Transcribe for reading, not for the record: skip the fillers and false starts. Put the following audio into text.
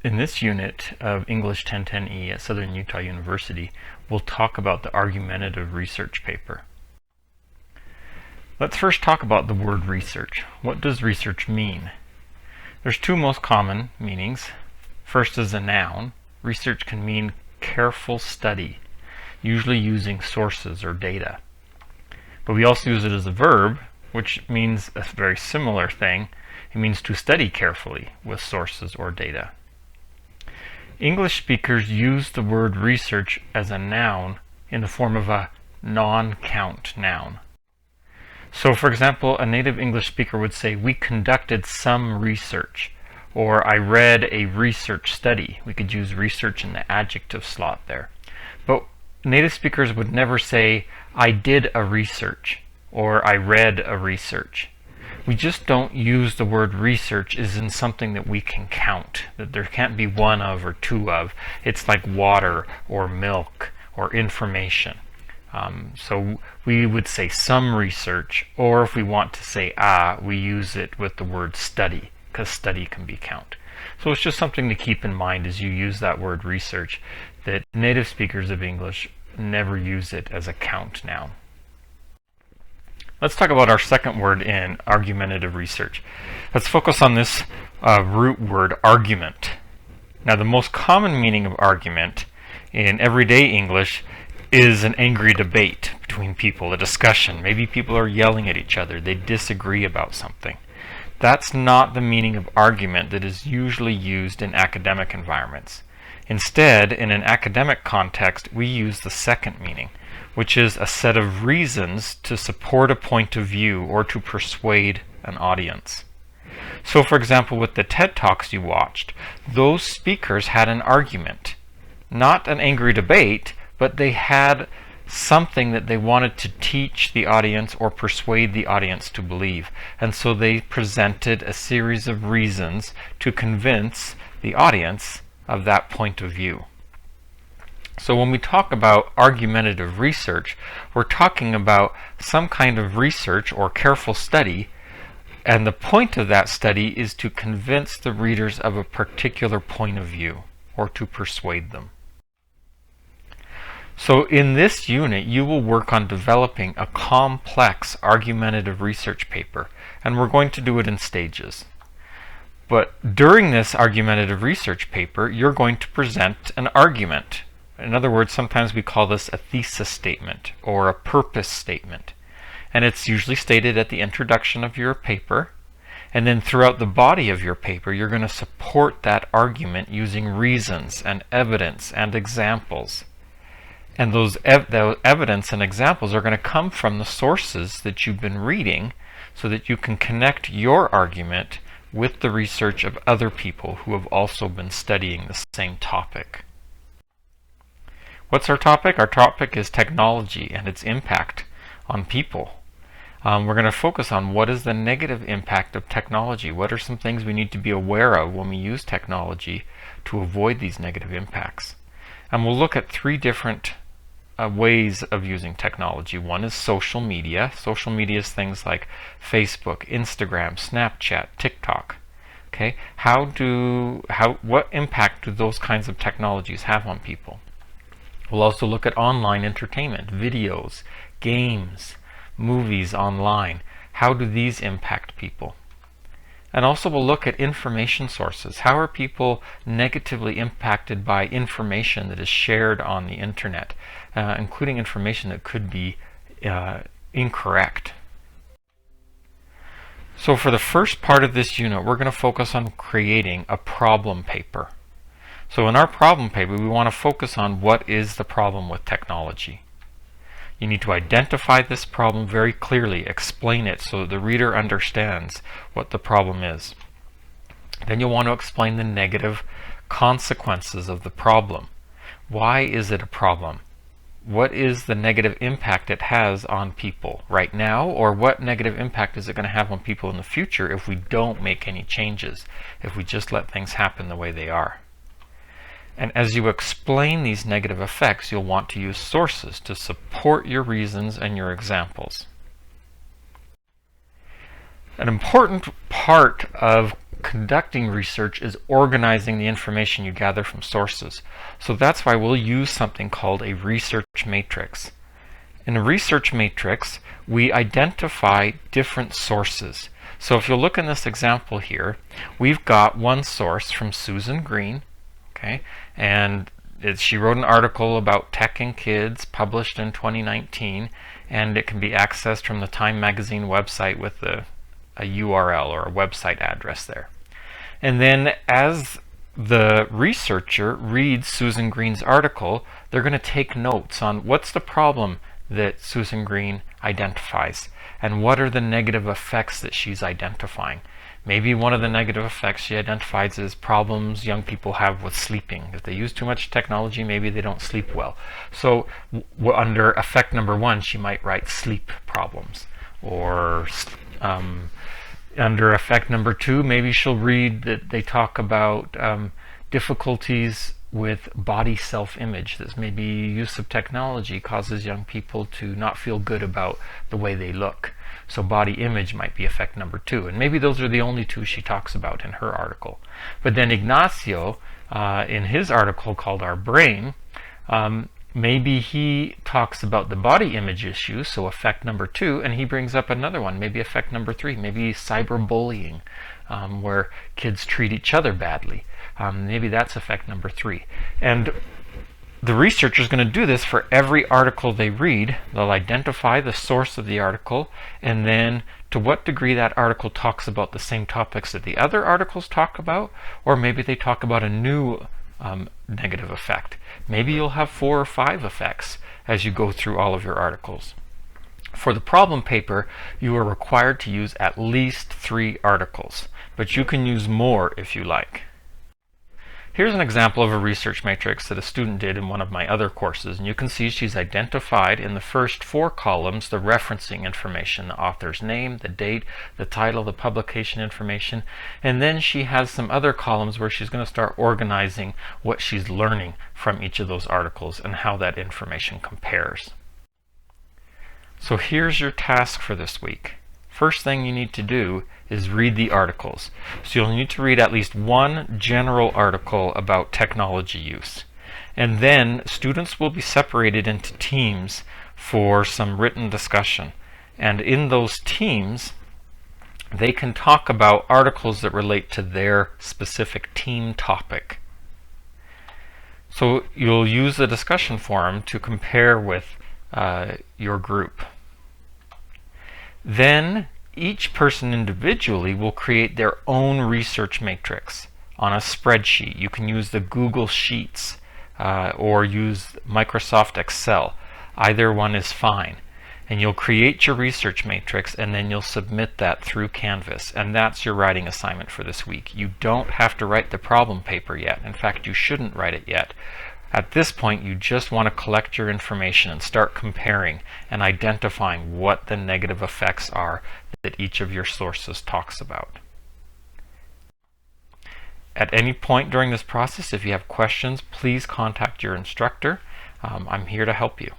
In this unit of English 1010E at Southern Utah University, we'll talk about the argumentative research paper. Let's first talk about the word research. What does research mean? There's two most common meanings. First is a noun. Research can mean careful study, usually using sources or data. But we also use it as a verb, which means a very similar thing. It means to study carefully with sources or data. English speakers use the word research as a noun in the form of a non-count noun. So, for example, a native English speaker would say, "We conducted some research," or "I read a research study." We could use research in the adjective slot there. But native speakers would never say, "I did a research," or "I read a research." We just don't use the word research as in something that we can count, that there can't be one of or two of. It's like water or milk or information. So we would say some research, or if we want to say we use it with the word study, because study can be count. So it's just something to keep in mind as you use that word research, that native speakers of English never use it as a count noun. Let's talk about our second word in argumentative research. Let's focus on this root word, argument. Now, the most common meaning of argument in everyday English is an angry debate between people, a discussion. Maybe people are yelling at each other. They disagree about something. That's not the meaning of argument that is usually used in academic environments. Instead, in an academic context, we use the second meaning, which is a set of reasons to support a point of view or to persuade an audience. So, for example, with the TED Talks you watched, those speakers had an argument. Not an angry debate, but they had something that they wanted to teach the audience or persuade the audience to believe. And so they presented a series of reasons to convince the audience of that point of view. So when we talk about argumentative research, we're talking about some kind of research or careful study, and the point of that study is to convince the readers of a particular point of view or to persuade them. So in this unit, you will work on developing a complex argumentative research paper, and we're going to do it in stages. But during this argumentative research paper, you're going to present an argument. In other words, sometimes we call this a thesis statement or a purpose statement. And it's usually stated at the introduction of your paper. And then throughout the body of your paper, you're going to support that argument using reasons and evidence and examples. And those evidence and examples are going to come from the sources that you've been reading so that you can connect your argument with the research of other people who have also been studying the same topic. What's our topic? Our topic is technology and its impact on people. We're going to focus on what is the negative impact of technology. What are some things we need to be aware of when we use technology to avoid these negative impacts? And we'll look at three different ways of using technology. One is social media. Social media is things like Facebook, Instagram, Snapchat, TikTok. Okay, what impact do those kinds of technologies have on people? We'll also look at online entertainment, videos, games, movies online. How do these impact people? And also we'll look at information sources. How are people negatively impacted by information that is shared on the internet, including information that could be incorrect? So for the first part of this unit, we're going to focus on creating a problem paper. So in our problem paper, we want to focus on what is the problem with technology. You need to identify this problem very clearly, explain it so that the reader understands what the problem is. Then you'll want to explain the negative consequences of the problem. Why is it a problem? What is the negative impact it has on people right now, or what negative impact is it going to have on people in the future if we don't make any changes, if we just let things happen the way they are? And as you explain these negative effects, you'll want to use sources to support your reasons and your examples. An important part of conducting research is organizing the information you gather from sources. So that's why we'll use something called a research matrix. In a research matrix, we identify different sources. So if you look in this example here, we've got one source from Susan Green, okay, and she wrote an article about tech and kids published in 2019, and it can be accessed from the Time Magazine website with a URL or a website address there. And then as the researcher reads Susan Green's article, they're going to take notes on what's the problem that Susan Green identifies and what are the negative effects that she's identifying. Maybe one of the negative effects she identifies is problems young people have with sleeping. If they use too much technology, maybe they don't sleep well. So under effect number 1, she might write sleep problems. Or under effect number 2, maybe she'll read that they talk about difficulties with body self-image. That maybe use of technology causes young people to not feel good about the way they look. So body image might be effect number 2. And maybe those are the only 2 she talks about in her article. But then Ignacio, in his article called Our Brain, maybe he talks about the body image issue, so effect number 2, and he brings up another one, maybe effect number 3, maybe cyberbullying, where kids treat each other badly. Maybe that's effect number 3. And the researcher is going to do this for every article they read. They'll identify the source of the article, and then to what degree that article talks about the same topics that the other articles talk about, or maybe they talk about a new negative effect. Maybe you'll have 4 or 5 effects as you go through all of your articles. For the problem paper, you are required to use at least 3 articles, but you can use more if you like. Here's an example of a research matrix that a student did in one of my other courses, and you can see she's identified in the first 4 columns the referencing information, the author's name, the date, the title, the publication information, and then she has some other columns where she's going to start organizing what she's learning from each of those articles and how that information compares. So here's your task for this week. First thing you need to do is read the articles. So you'll need to read at least one general article about technology use. And then students will be separated into teams for some written discussion. And in those teams, they can talk about articles that relate to their specific team topic. So you'll use the discussion forum to compare with your group. Then each person individually will create their own research matrix on a spreadsheet. You can use the Google Sheets or use Microsoft Excel. Either one is fine. And you'll create your research matrix, and then you'll submit that through Canvas. And that's your writing assignment for this week. You don't have to write the problem paper yet. In fact, you shouldn't write it yet. At this point, you just want to collect your information and start comparing and identifying what the negative effects are that each of your sources talks about. At any point during this process, if you have questions, please contact your instructor. I'm here to help you.